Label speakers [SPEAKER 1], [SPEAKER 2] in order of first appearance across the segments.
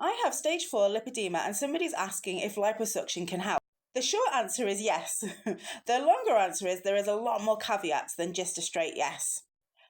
[SPEAKER 1] I have stage 4 lipedema and somebody's asking if liposuction can help. The short answer is yes. The longer answer is there is a lot more caveats than just a straight yes.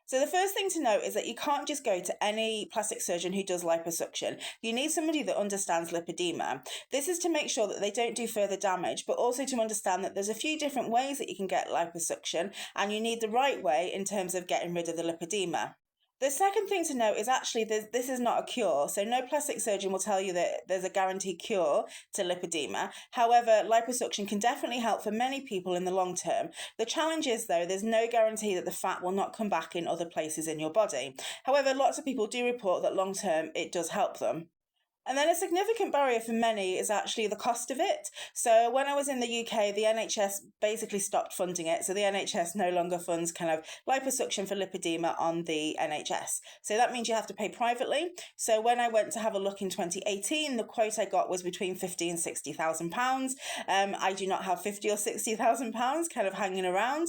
[SPEAKER 1] So the first thing to note is that you can't just go to any plastic surgeon who does liposuction. You need somebody that understands lipedema. This is to make sure that they don't do further damage, but also to understand that there's a few different ways that you can get liposuction, and you need the right way in terms of getting rid of the lipedema. The second thing to note is actually this is not a cure. So no plastic surgeon will tell you that there's a guaranteed cure to lipedema. However, liposuction can definitely help for many people in the long term. The challenge is, though, there's no guarantee that the fat will not come back in other places in your body. However, lots of people do report that long term it does help them. And then a significant barrier for many is actually the cost of it. So when I was in the UK, the NHS basically stopped funding it. So the NHS no longer funds kind of liposuction for lipedema on the NHS. So that means you have to pay privately. So when I went to have a look in 2018, the quote I got was between £50,000 and £60,000. I do not have £50,000 or £60,000 kind of hanging around.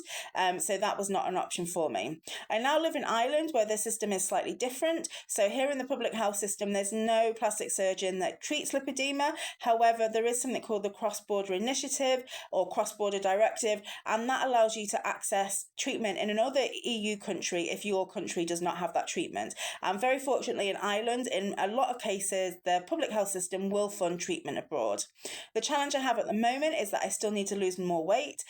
[SPEAKER 1] So that was not an option for me. I now live in Ireland, where the system is slightly different. So here in the public health system, there's no plastic surgeon that treats lipedema. However, there is something called the cross-border initiative or cross-border directive, and that allows you to access treatment in another EU country if your country does not have that treatment. And very fortunately in Ireland, in a lot of cases, the public health system will fund treatment abroad. The challenge I have at the moment is that I still need to lose more weight.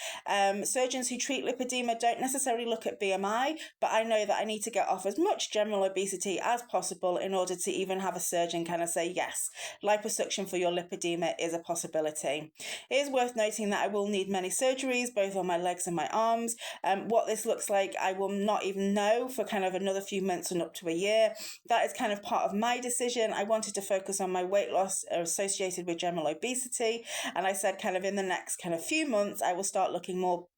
[SPEAKER 1] Surgeons who treat lipedema don't necessarily look at BMI, but I know that I need to get off as much general obesity as possible in order to even have a surgeon kind of say, yes, liposuction for your lipedema is a possibility. It is worth noting that I will need many surgeries, both on my legs and my arms. What this looks like, I will not even know for kind of another few months and up to a year. That is kind of part of my decision. I wanted to focus on my weight loss associated with general obesity, and I said kind of in the next kind of few months, I will start looking more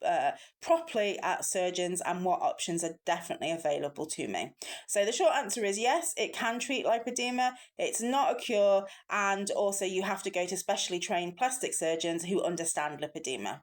[SPEAKER 1] properly at surgeons and what options are definitely available to me. So the short answer is yes, it can treat lipedema. It's not a cure, and also you have to go to specially trained plastic surgeons who understand lipedema.